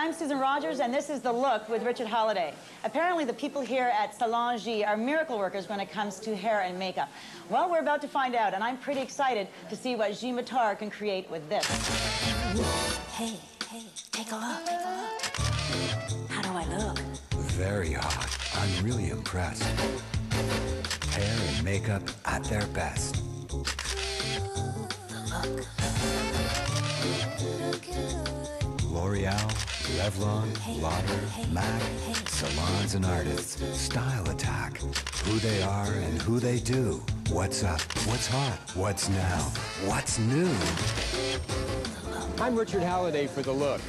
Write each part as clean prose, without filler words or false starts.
I'm Susan Rogers, and this is The Look with Richard Halliday. Apparently, the people here at Salon Jie are miracle workers when it comes to hair and makeup. Well, we're about to find out, and I'm pretty excited to see what Jie Matar can create with this. Hey, take a look. How do I look? Very hot. I'm really impressed. Hair and makeup at their best. The look. L'Oreal, Revlon, Lauder, MAC, salons and artists, style attack. Who they are and who they do. What's up, what's hot, what's now, what's new. I'm Richard Halliday for The Look.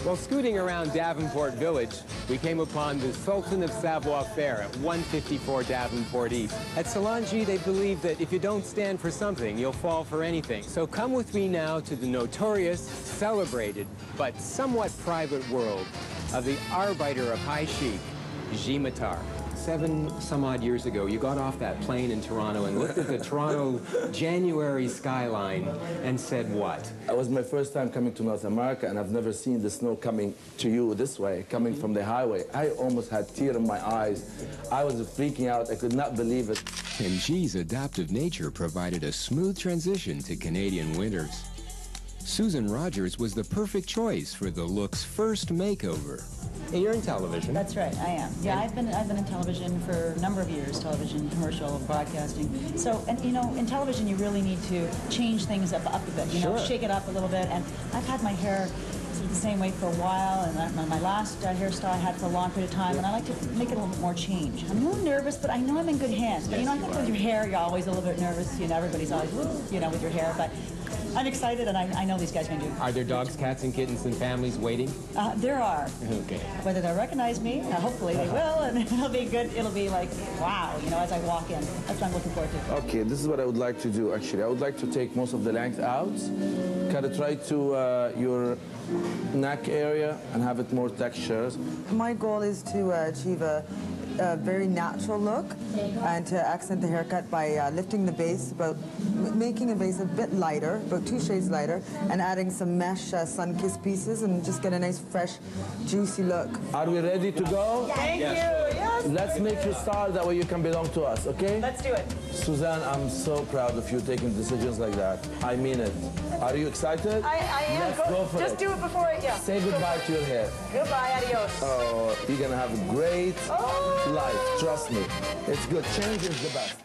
While scooting around Davenport Village, we came upon the Sultan of Savoie Fair at 154 Davenport East. At Salon Jie, they believe that if you don't stand for something, you'll fall for anything. So come with me now to the notorious, celebrated, but somewhat private world of the arbiter of high chic, Jie Matar. 7-some-odd years ago, you got off that plane in Toronto and looked at the Toronto January skyline and said what? It was my first time coming to North America, and I've never seen the snow coming to you this way, coming from the highway. I almost had tears in my eyes. I was freaking out. I could not believe it. And Jie's adaptive nature provided a smooth transition to Canadian winters. Susan Rogers was the perfect choice for The Look's first makeover. And you're in television. That's right, I am. Yeah, I've been in television for a number of years, television, commercial, broadcasting. So, and you know, in television you really need to change things up a bit, you know, shake it up a little bit. And I've had my hair sort of the same way for a while, and my last hairstyle I had for a long period of time, and I like to make it a little bit more change. I'm a little nervous, but I know I'm in good hands. But you know, I think with your hair, you're always a little bit nervous. You know, everybody's always, you know, with your hair, but I'm excited, and I know these guys can do. Are there dogs, cats, and kittens and families waiting? There are. Okay. Whether they'll recognize me, hopefully they will, and it'll be good. It'll be like, wow, you know, as I walk in. That's what I'm looking forward to. Okay, this is what I would like to do, actually. I would like to take most of the length out, kind of try to your neck area and have it more textures. My goal is to achieve a very natural look and to accent the haircut by lifting the base, making the base a bit lighter, about 2 shades lighter, and adding some mesh sun-kissed pieces and just get a nice, fresh, juicy look. Are we ready to go? Thank you. Yes. Let's make you star, that way you can belong to us, okay? Let's do it. Suzanne, I'm so proud of you taking decisions like that. I mean it. Are you excited? I am. Let's go for just it. do it before I, yeah. Say goodbye to your hair. Goodbye, adios. Oh, you're gonna have a great life, trust me. It's good. Change is the best.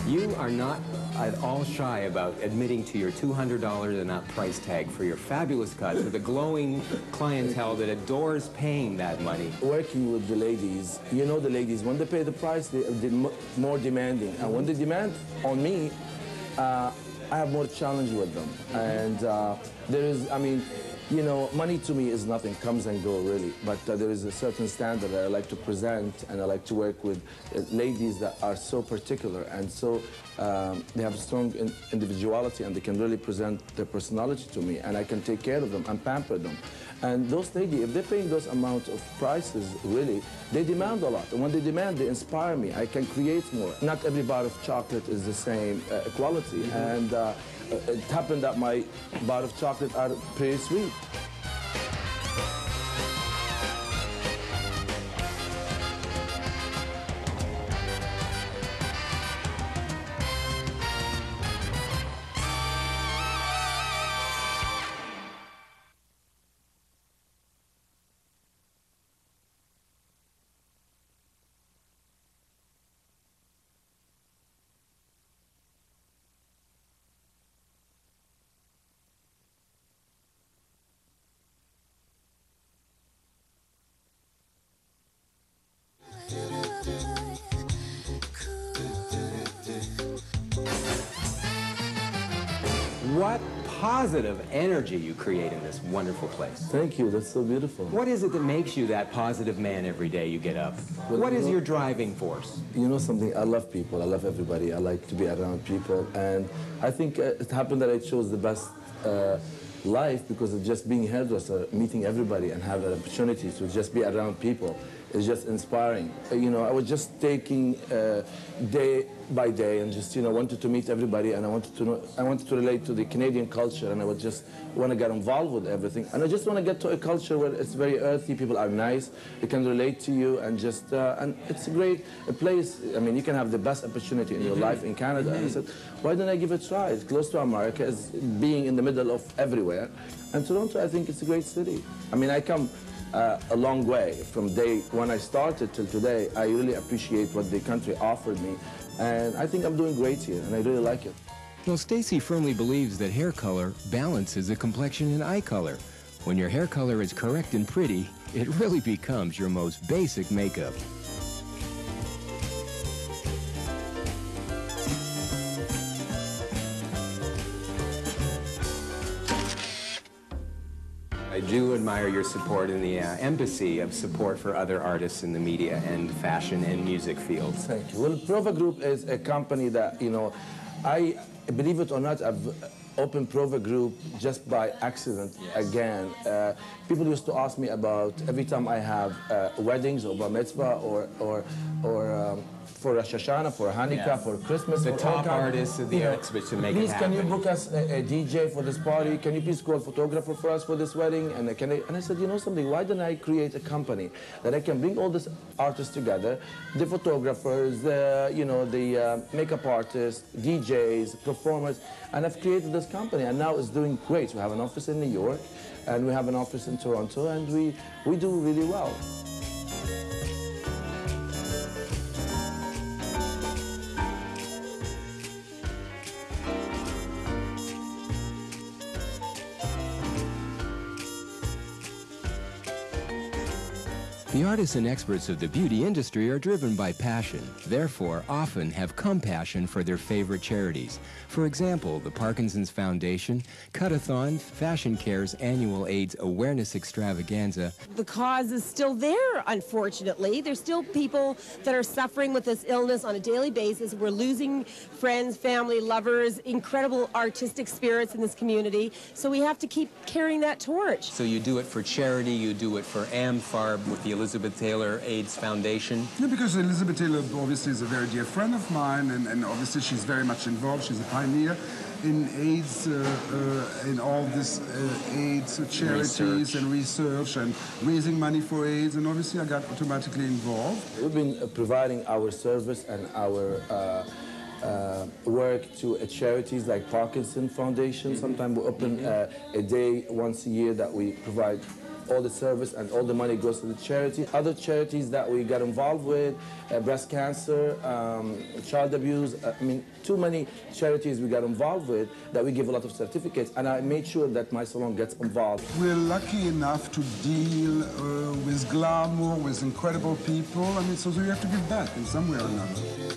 You are not at all shy about admitting to your $200 and not price tag for your fabulous cuts with a glowing clientele that adores paying that money. Working with the ladies, you know the ladies, when they pay the price, they're more demanding. And when they demand on me, I have more challenge with them. And there is, I mean, you know, money to me is nothing, comes and go, really. But there is a certain standard that I like to present, and I like to work with ladies that are so particular and so they have strong individuality, and they can really present their personality to me, and I can take care of them and pamper them. And those ladies, if they're paying those amount of prices, really, they demand a lot. And when they demand, they inspire me. I can create more. Not every bar of chocolate is the same quality. And it happened that my bar of chocolate are pretty sweet. What positive energy you create in this wonderful place. Thank you, that's so beautiful. What is it that makes you that positive man every day you get up? What is your driving force? You know something, I love people, I love everybody, I like to be around people, and I think it happened that I chose the best life because of just being hairdresser, meeting everybody and have an opportunity to just be around people is just inspiring. You know, I was just taking day by day and just, you know, wanted to meet everybody, and I wanted to relate to the Canadian culture, and I would just want to get involved with everything. And I just want to get to a culture where it's very earthy, people are nice, they can relate to you, and just, and it's a great place. I mean, you can have the best opportunity in your life in Canada. And I said, why don't I give it a try? It's close to America, it's being in the middle of everywhere. And Toronto, I think it's a great city. I mean, I come a long way from day when I started till today. I really appreciate what the country offered me, and I think I'm doing great here, and I really like it. Well, Stacy firmly believes that hair color balances a complexion and eye color. When your hair color is correct and pretty, it really becomes your most basic makeup. I do admire your support in the embassy of support for other artists in the media and fashion and music fields. Thank you. Well, Prova Group is a company that, you know, I, believe it or not, I've opened Prova Group just by accident again. People used to ask me about, every time I have weddings or bar mitzvah or for Rosh Hashanah, for Hanukkah, for Christmas. The top artists of the exhibition make it happen. Please, can you book us a DJ for this party? Can you please call a photographer for us for this wedding? And I said, you know something, why don't I create a company that I can bring all these artists together, the photographers, you know, the makeup artists, DJs, performers, and I've created this company, and now it's doing great. We have an office in New York, and we have an office in Toronto, and we do really well. The artists and experts of the beauty industry are driven by passion, therefore often have compassion for their favorite charities. For example, the Parkinson's Foundation, Cut-a-thon, Fashion Care's annual AIDS awareness extravaganza. The cause is still there, unfortunately. There's still people that are suffering with this illness on a daily basis. We're losing friends, family, lovers, incredible artistic spirits in this community. So we have to keep carrying that torch. So you do it for charity, you do it for AmFARB with the Elizabeth Taylor AIDS Foundation? Yeah, because Elizabeth Taylor obviously is a very dear friend of mine, and obviously she's very much involved. She's a pioneer in AIDS, in all this AIDS charities and research and raising money for AIDS, and obviously I got automatically involved. We've been providing our service and our work to charities like Parkinson Foundation. Sometimes we open a day once a year that we provide all the service and all the money goes to the charity. Other charities that we got involved with, breast cancer, child abuse, I mean, too many charities we got involved with that we give a lot of certificates, and I made sure that my salon gets involved. We're lucky enough to deal with glamour, with incredible people. I mean, so you have to give back in some way or another.